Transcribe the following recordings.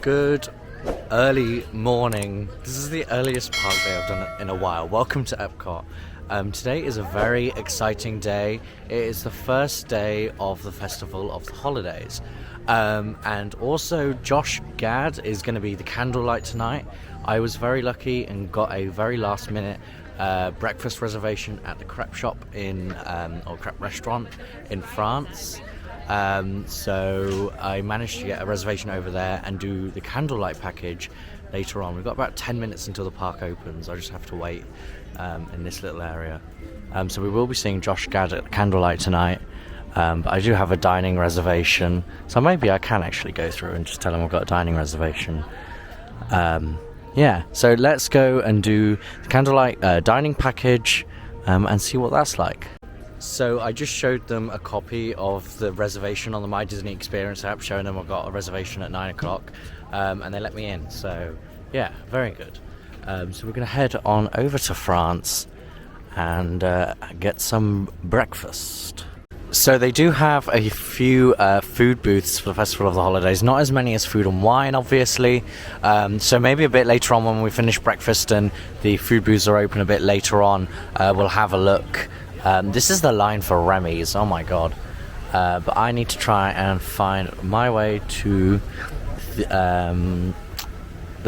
Good early morning. This is the earliest park day I've done in a while. Welcome to Epcot. Today is a very exciting day. It is the first day of the Festival of the Holidays. And also Josh Gad is going to be the candlelight tonight. I was very lucky and got a very last minute breakfast reservation at the crepe shop or crepe restaurant in France. So I managed to get a reservation over there and do the candlelight package later on. We've got about 10 minutes until the park opens. I just have to wait in this little area. So we will be seeing Josh Gad at candlelight tonight. But I do have a dining reservation, so maybe I can actually go through and just tell him I've got a dining reservation. So let's go and do the candlelight dining package and see what that's like. So I just showed them a copy of the reservation on the My Disney Experience app, showing them I've got a reservation at 9 o'clock, and they let me in. So yeah, very good. So we're going to head on over to France and get some breakfast. So they do have a few food booths for the Festival of the Holidays, not as many as food and wine, obviously. So maybe a bit later on when we finish breakfast and the food booths are open a bit later on, we'll have a look. This is the line for Remy's, oh my god. But I need to try and find my way to the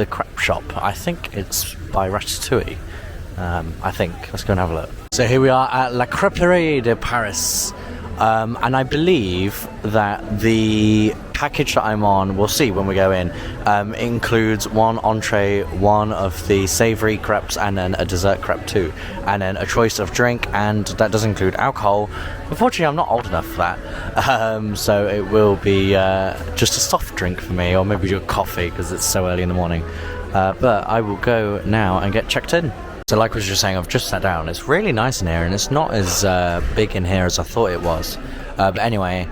crepe shop. I think it's by Ratatouille. I think. Let's go and have a look. So here we are at La Crêperie de Paris. And I believe that the package that I'm on, we'll see when we go in, includes one entree, one of the savoury crepes, and then a dessert crepe too, and then a choice of drink, and that does include alcohol. Unfortunately, I'm not old enough for that, so it will be just a soft drink for me, or maybe do a coffee because it's so early in the morning. But I will go now and get checked in. So like I was just saying, I've just sat down. It's really nice in here, and it's not as big in here as I thought it was. But anyway,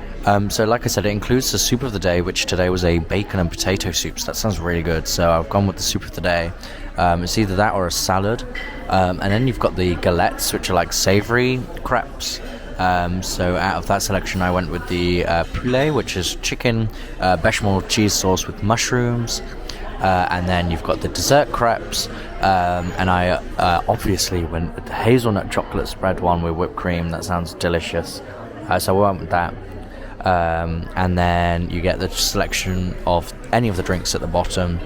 so like I said, it includes the soup of the day, which today was a bacon and potato soup. So that sounds really good. So I've gone with the soup of the day. It's either that or a salad. And then you've got the galettes, which are like savoury crepes. So out of that selection, I went with the poulet, which is chicken, bechamel cheese sauce with mushrooms. And then you've got the dessert crepes, and I obviously went with the hazelnut chocolate spread one with whipped cream. That sounds delicious, so I went with that. And then you get the selection of any of the drinks at the bottom.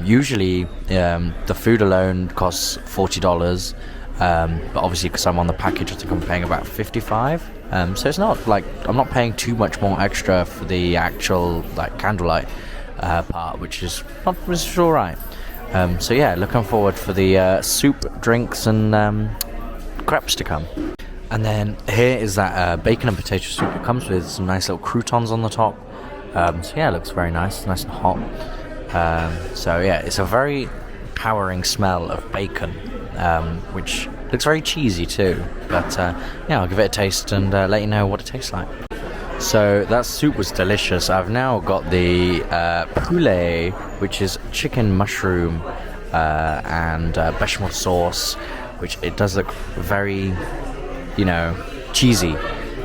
Usually the food alone costs $40, but obviously because I'm on the package, I think I'm paying about $55. So it's not like I'm not paying too much more extra for the actual like candlelight part, which is all right. So yeah, looking forward for the soup, drinks, and crepes to come. And then here is that bacon and potato soup. It comes with some nice little croutons on the top. So yeah, it looks very nice and hot. So yeah, it's a very powering smell of bacon, which looks very cheesy too. But yeah, I'll give it a taste and let you know what it tastes like. So that soup was delicious. I've now got the poulet, which is chicken, mushroom, and bechamel sauce, which it does look very, cheesy.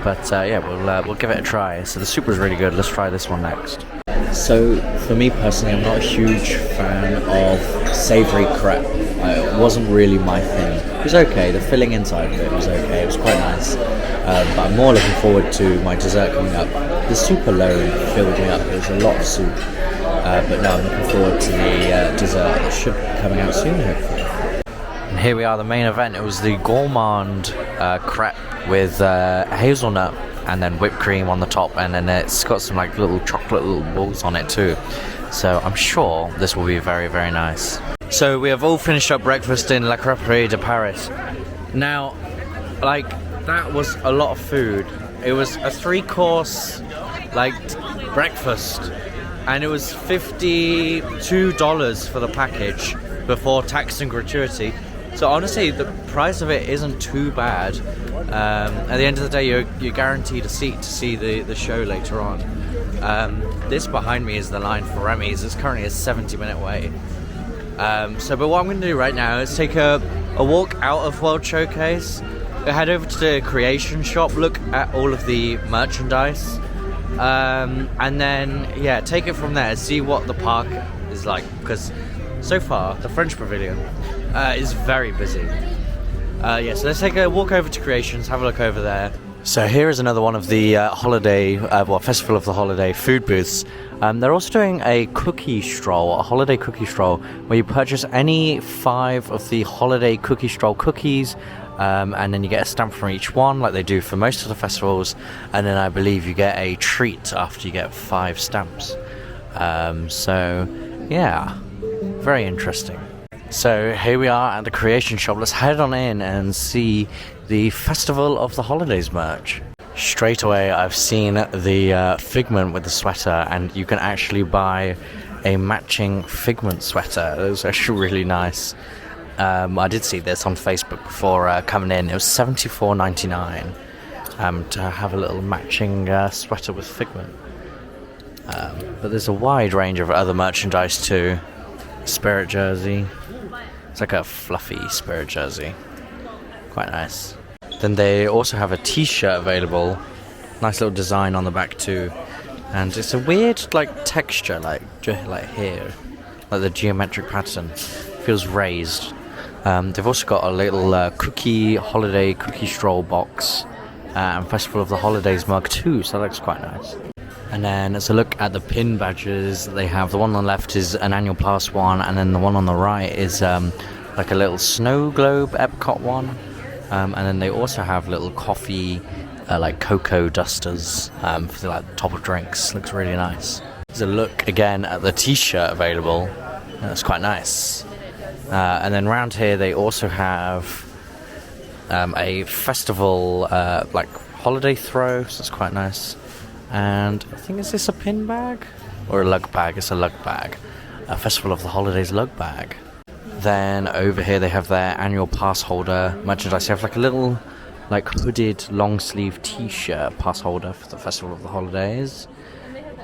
But yeah, we'll give it a try. So the soup was really good. Let's try this one next. So for me personally, I'm not a huge fan of savoury crepe. It wasn't really my thing. It was okay. The filling inside of it was okay. It was quite nice. But I'm more looking forward to my dessert coming up. The soup alone filled me up. It was a lot of soup. But no, I'm looking forward to the dessert. It should be coming out soon, hopefully. And here we are, the main event. It was the gourmand crepe with hazelnut and then whipped cream on the top, and then it's got some like little chocolate little balls on it too. So I'm sure this will be very, very nice. So we have all finished up breakfast in La Crêperie de Paris. Now, like, that was a lot of food. It was a 3-course breakfast, and it was $52 for the package before tax and gratuity. So honestly, the price of it isn't too bad. At the end of the day, you're guaranteed a seat to see the show later on. This behind me is the line for Remy's. It's currently a 70-minute wait. But what I'm going to do right now is take a walk out of World Showcase, head over to the Creation Shop, look at all of the merchandise, and then take it from there, see what the park is like, because so far the French Pavilion is very busy. Yeah, so let's take a walk over to Creations, have a look over there. So here is another one of the Festival of the Holiday food booths. They're also doing a cookie stroll, a holiday cookie stroll, where you purchase any 5 of the holiday cookie stroll cookies, and then you get a stamp from each one, like they do for most of the festivals, and then I believe you get a treat after you get 5 stamps. So, yeah, very interesting. So here we are at the Creation Shop. Let's head on in and see the Festival of the Holidays merch. Straight away I've seen the Figment with the sweater, and you can actually buy a matching Figment sweater. It was actually really nice. I did see this on Facebook before coming in. It was $74.99 to have a little matching sweater with Figment. But there's a wide range of other merchandise too. Spirit jersey. It's like a fluffy Spirit jersey. Quite nice. Then they also have a t-shirt available. Nice little design on the back too. And it's a weird like texture, like here. Like the geometric pattern. Feels raised. They've also got a little holiday cookie stroll box. And Festival of the Holidays mug too, so that looks quite nice. And then let's look at the pin badges that they have. The one on the left is an annual pass one, and then the one on the right is like a little snow globe Epcot one. And then they also have little coffee, like cocoa dusters for the like top of drinks. Looks really nice. There's a look again at the t-shirt available. That's quite nice. And then around here they also have a festival like holiday throw, so that's quite nice. And I think, is this a pin bag? Or a lug bag? It's a lug bag. A Festival of the Holidays lug bag. Then over here they have their annual pass holder merchandise. They have like a little like hooded long sleeve t-shirt pass holder for the Festival of the Holidays.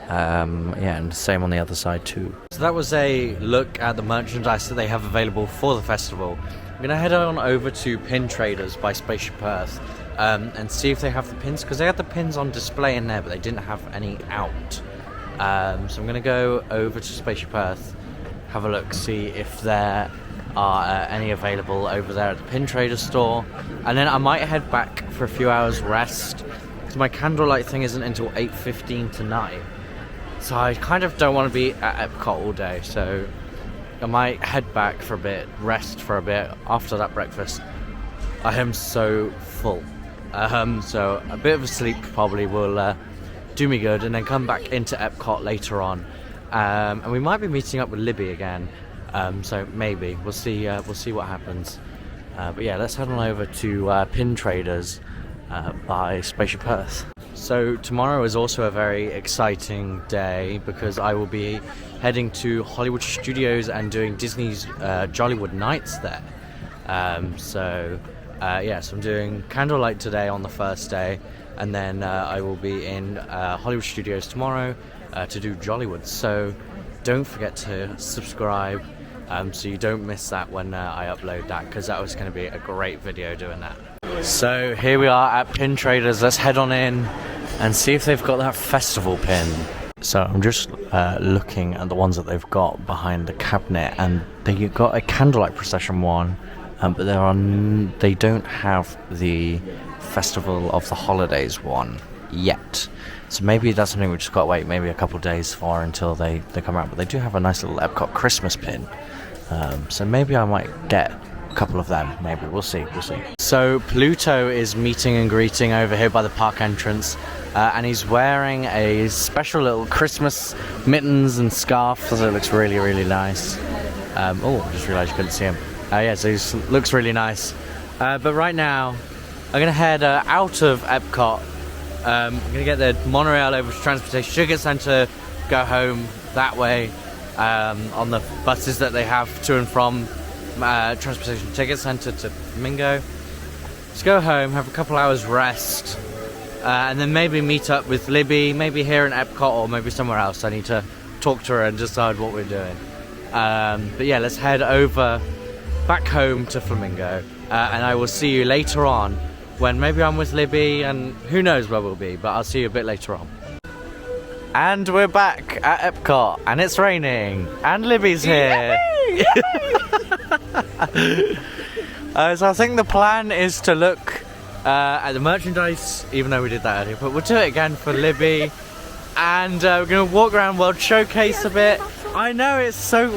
Yeah, and same on the other side too. So that was a look at the merchandise that they have available for the festival. I'm going to head on over to Pin Traders by Spaceship Earth. And see if they have the pins, because they had the pins on display in there but they didn't have any out. So I'm going to go over to Spaceship Earth, have a look, see if there are any available over there at the Pin Trader store, and then I might head back for a few hours rest, because my candlelight thing isn't until 8:15 tonight, so I kind of don't want to be at Epcot all day, so I might head back for a bit, rest for a bit after that breakfast. I am so full. So a bit of a sleep probably will do me good, and then come back into Epcot later on. And we might be meeting up with Libby again. So maybe we'll see what happens. But yeah, let's head on over to Pin Traders by Spaceship Earth. So tomorrow is also a very exciting day, because I will be heading to Hollywood Studios and doing Disney's Jollywood Nights there. So I'm doing Candlelight today on the first day, and then I will be in Hollywood Studios tomorrow to do Jollywood. So don't forget to subscribe so you don't miss that when I upload that, because that was going to be a great video doing that. So here we are at Pin Traders. Let's head on in and see if they've got that festival pin. So I'm just looking at the ones that they've got behind the cabinet, and they got a Candlelight Procession one. But they don't have the Festival of the Holidays one yet. So maybe that's something we just got to wait maybe a couple of days for until they come out. But they do have a nice little Epcot Christmas pin. So maybe I might get a couple of them. Maybe. We'll see. So Pluto is meeting and greeting over here by the park entrance. And he's wearing a special little Christmas mittens and scarf. So it looks really, really nice. I just realised you couldn't see him. So he looks really nice. But right now, I'm going to head out of Epcot. I'm going to get the monorail over to Transportation Ticket Centre, go home that way on the buses that they have to and from Transportation Ticket Centre to Flamingo. Just go home, have a couple hours rest, and then maybe meet up with Libby, maybe here in Epcot or maybe somewhere else. I need to talk to her and decide what we're doing. But yeah, let's head over back home to Flamingo, and I will see you later on when maybe I'm with Libby, and who knows where we'll be, but I'll see you a bit later on. And we're back at Epcot, and it's raining, and Libby's here. So I think the plan is to look at the merchandise, even though we did that earlier, but we'll do it again for Libby. And we're going to walk around World Showcase a bit. I know, it's so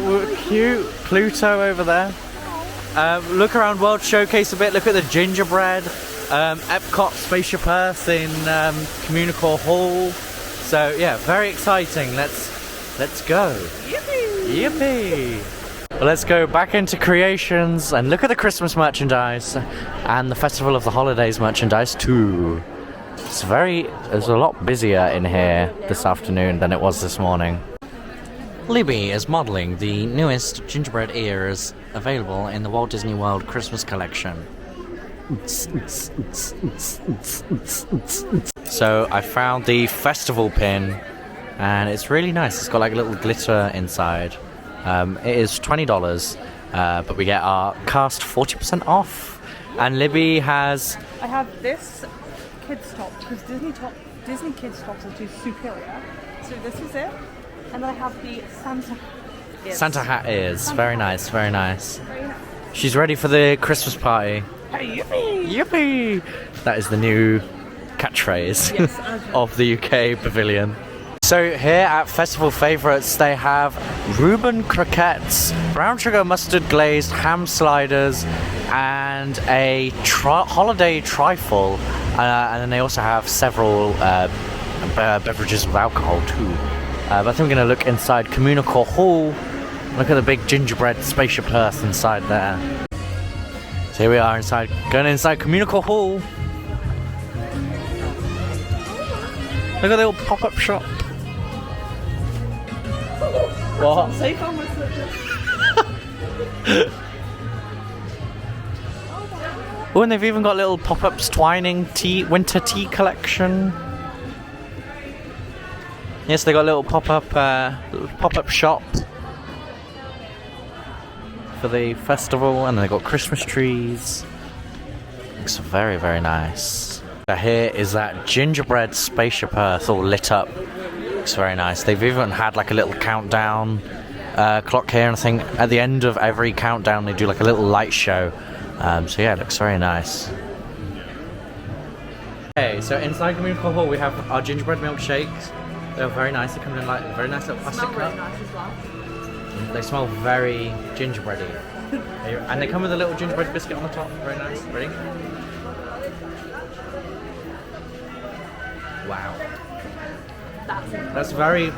cute. Pluto over there. Look around World Showcase a bit, look at the gingerbread. Epcot Spaceship Earth in Communicore Hall. So yeah, very exciting. Let's go. Yippee! Yippee! Well, let's go back into Creations and look at the Christmas merchandise and the Festival of the Holidays merchandise too. It's a lot busier in here this afternoon than it was this morning. Libby is modelling the newest gingerbread ears available in the Walt Disney World Christmas collection. So I found the festival pin, and it's really nice. It's got like a little glitter inside. It is $20, but we get our cast 40% off. And Libby has... I have this kids top, because Disney kids tops are too superior. So this is it. And then I have the Santa ears. Santa hat ears. Very nice, very nice. She's ready for the Christmas party. Hey, yippee! Yippee! That is the new catchphrase of the UK pavilion. So here at Festival Favourites, they have Reuben croquettes, brown sugar mustard glazed ham sliders, and a holiday trifle. And then they also have several beverages with alcohol too. But I think we're going to look inside Communicore Hall. Look at the big gingerbread Spaceship Earth inside there. So here we are going inside Communicore Hall. Look at the little pop-up shop. What? Oh, and they've even got little pop-ups, twining winter tea collection. Yes, they got a little pop-up shop for the festival, and they got Christmas trees. Looks very, very nice. So here is that gingerbread Spaceship Earth all lit up. Looks very nice. They've even had like a little countdown clock here, and I think at the end of every countdown they do like a little light show. So yeah, it looks very nice. Okay, so inside Communicore Hall we have our gingerbread milkshakes. They're very nice. They come in like a very nice little plastic cup. Really nice as well. They smell very gingerbready. And they come with a little gingerbread biscuit on the top. Very nice. Ready? Wow. That's very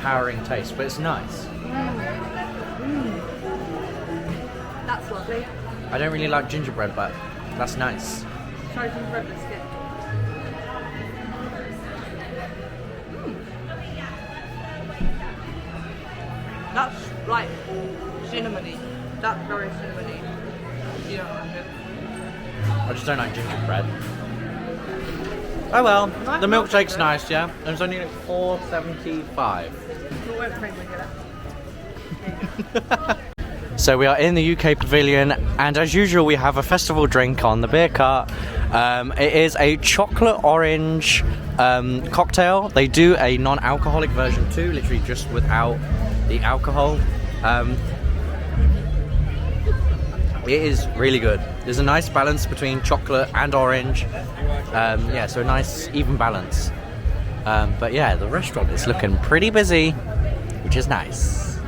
powering taste, but it's nice. That's lovely. I don't really like gingerbread, but that's nice. Try gingerbread biscuit. That's like cinnamony. That's very cinnamony. You don't like it. I just don't like gingerbread. Oh well, the milkshake's nice, yeah? It was only like $4.75. We won't pray with it. So we are in the UK pavilion, and as usual we have a festival drink on the beer cart. It is a chocolate orange cocktail. They do a non-alcoholic version too, literally just without the alcohol. It is really good. There's a nice balance between chocolate and orange. Yeah, so a nice even balance. But yeah, the restaurant is looking pretty busy, which is nice.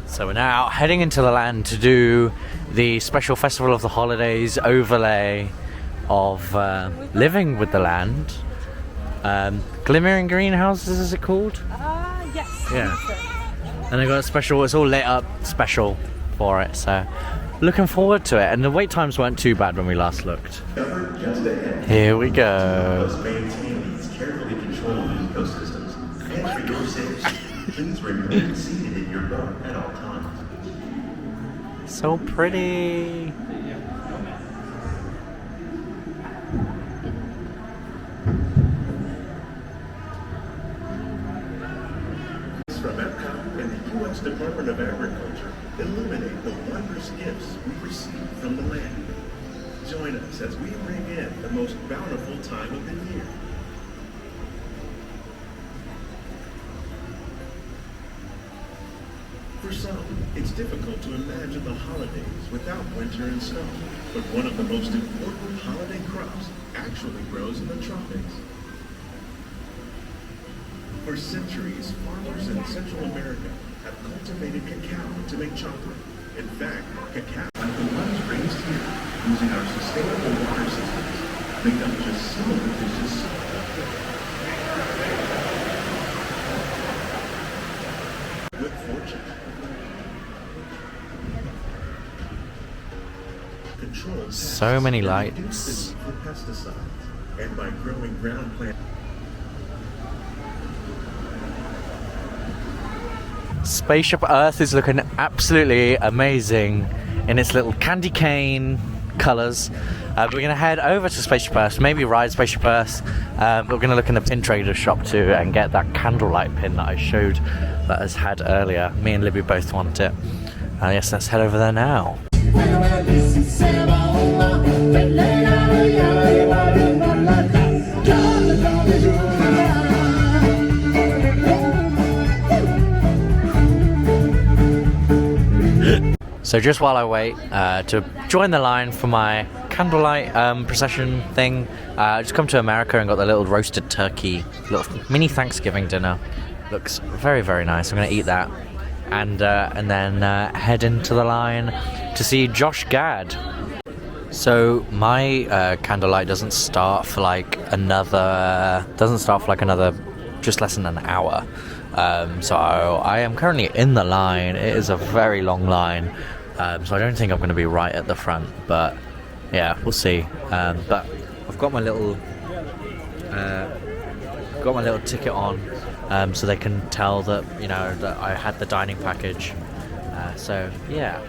So we're now heading into the land to do the special Festival of the Holidays overlay of Living with the Land. Glimmering Greenhouses, is it called? Yes. Yeah. And they got a special, it's all lit up special for it, so looking forward to it. And the wait times weren't too bad when we last looked. Here we go. Carefully control the ecosystems. And for your safety, please remain seated in your boat at all times. So pretty. From Epcot and the U.S. Department of Agriculture illuminate the wondrous gifts we receive from the land. Join us as we bring in the most bountiful time of the year. For some, it's difficult to imagine the holidays without winter and snow, but one of the most important holiday crops actually grows in the tropics. For centuries, farmers in Central America have cultivated cacao to make chocolate. In fact, cacao, like the ones raised here, using our sustainable water systems, make up just some of the dishes. Good fortune. Control So many lights. for pesticides, and by growing ground plants. Spaceship Earth is looking absolutely amazing in its little candy cane colours. We're going to head over to Spaceship Earth, maybe ride Spaceship Earth. We're going to look in the pin trader shop too and get that candlelight pin that I showed that I had earlier. Me and Libby both want it. Yes, let's head over there now. So just while I wait to join the line for my candlelight procession thing, I just come to America and got the little roasted turkey, little mini Thanksgiving dinner. Looks very, very nice. I'm going to eat that and then head into the line to see Josh Gad. So my candlelight doesn't start for like another just less than an hour. So I am currently in the line. It is a very long line, so I don't think I'm going to be right at the front, but yeah, we'll see. But I've got my little ticket on, so they can tell that that I had the dining package. So yeah,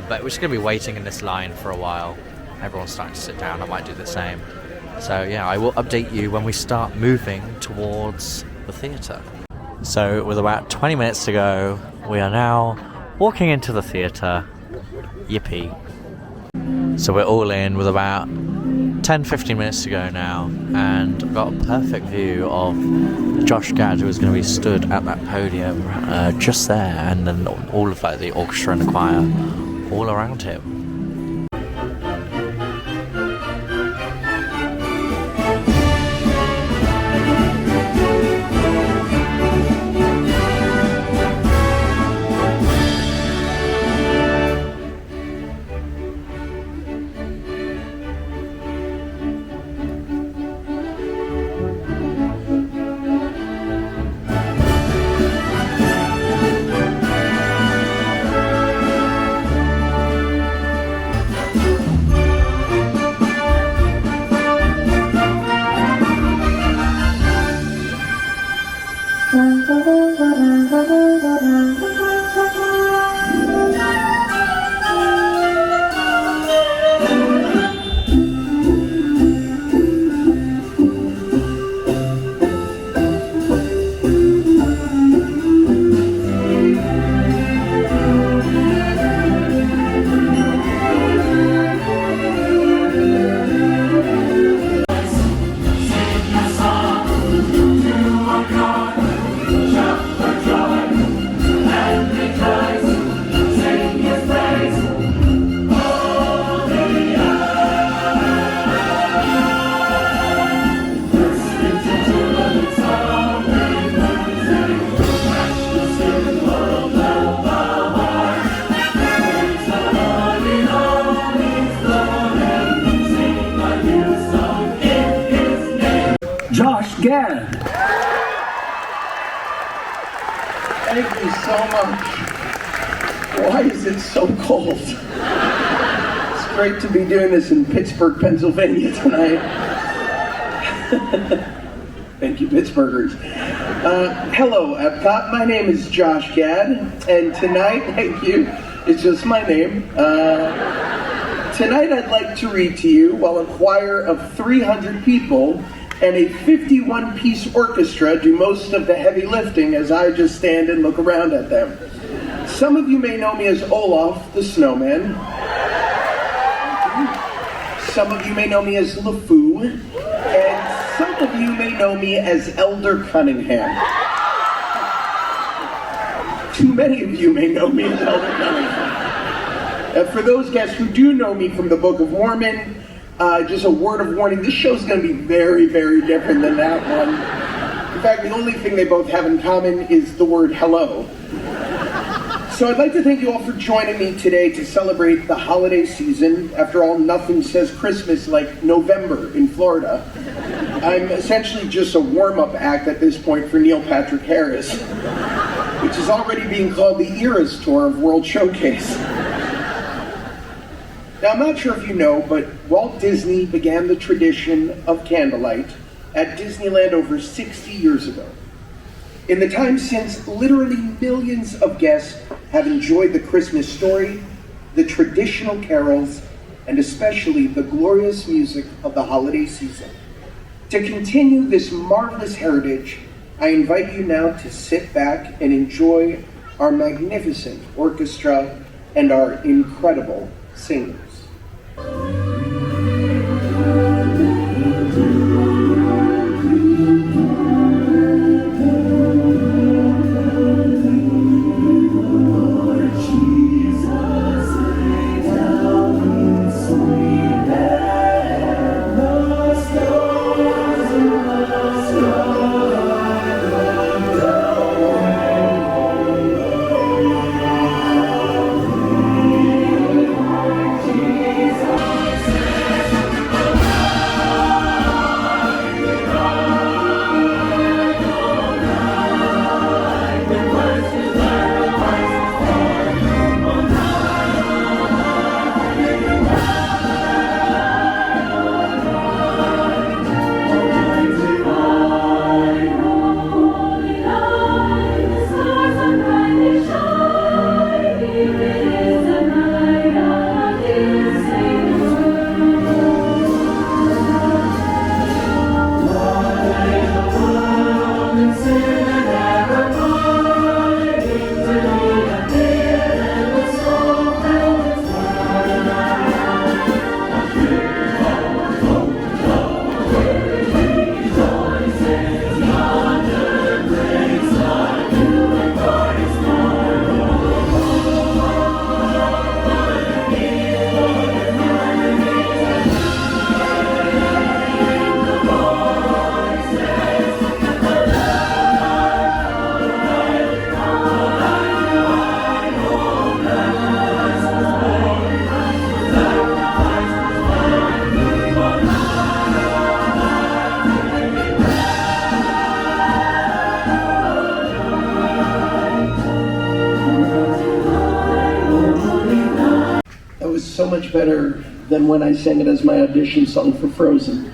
but we're just going to be waiting in this line for a while. Everyone's starting to sit down. I might do the same. So yeah, I will update you when we start moving towards the theatre. So with about 20 minutes to go, we are now walking into the theatre. Yippee. So we're all in with about 10-15 minutes to go now, and I've got a perfect view of Josh Gad, who is going to be stood at that podium just there, and then all of like the orchestra and the choir all around him. Josh Gad. Thank you so much. Why is it so cold? It's great to be doing this in Pittsburgh, Pennsylvania tonight. Thank you, Pittsburghers. Hello, Epcot. My name is Josh Gad, and tonight, thank you, it's just my name. Tonight I'd like to read to you while a choir of 300 people and a 51-piece orchestra do most of the heavy lifting as I just stand and look around at them. Some of you may know me as Olaf the Snowman. Some of you may know me as LeFou. And some of you may know me as Elder Cunningham. too many of you may know me as Elder Cunningham. For those guests who do know me from the Book of Mormon, just a word of warning, this show's going to be very, very different than that one. In fact, the only thing they both have in common is the word hello. So I'd like to thank you all for joining me today to celebrate the holiday season. After all, nothing says Christmas like November in Florida. I'm essentially just a warm-up act at this point for Neil Patrick Harris, which is already being called the Eras Tour of World Showcase. Now, I'm not sure if you know, but Walt Disney began the tradition of candlelight at Disneyland over 60 years ago. In the time since, literally millions of guests have enjoyed the Christmas story, the traditional carols, and especially the glorious music of the holiday season. To continue this marvelous heritage, I invite you now to sit back and enjoy our magnificent orchestra and our incredible singers. So much better than when I sang it as my audition song for Frozen.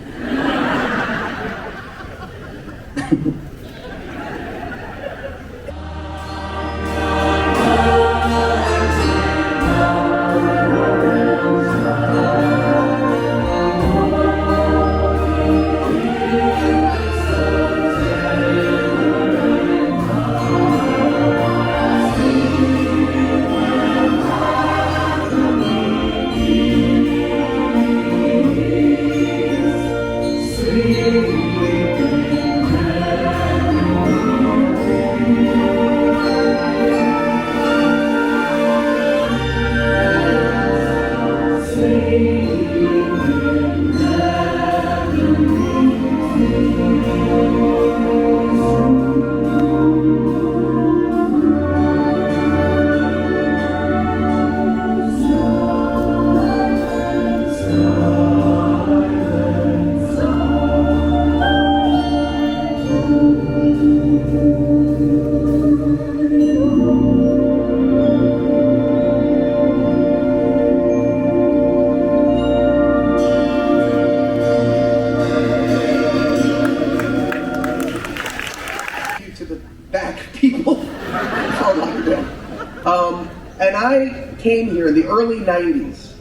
And I came here in the early 90s,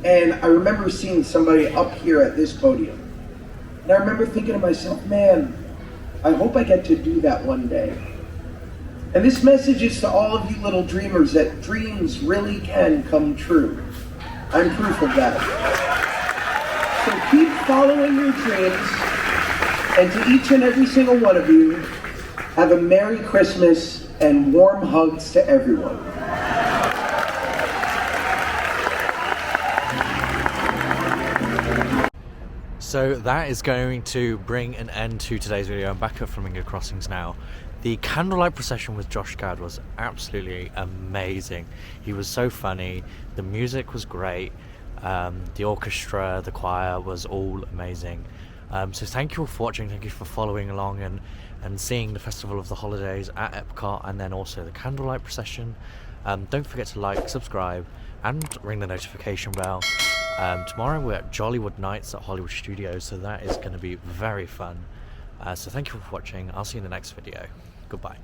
and I remember seeing somebody up here at this podium. And I remember thinking to myself, man, I hope I get to do that one day. And this message is to all of you little dreamers that dreams really can come true. I'm proof of that. So keep following your dreams, and to each and every single one of you, have a Merry Christmas and warm hugs to everyone. So that is going to bring an end to today's video. I'm back at Flamingo Crossings now. The candlelight procession with Josh Gad was absolutely amazing. He was so funny, the music was great, the orchestra, the choir was all amazing. So thank you all for watching, thank you for following along and seeing the Festival of the Holidays at Epcot, and then also the candlelight procession. Don't forget to like, subscribe and ring the notification bell. Tomorrow we're at Jollywood Nights at Hollywood Studios, so that is going to be very fun. So thank you for watching. I'll see you in the next video. Goodbye.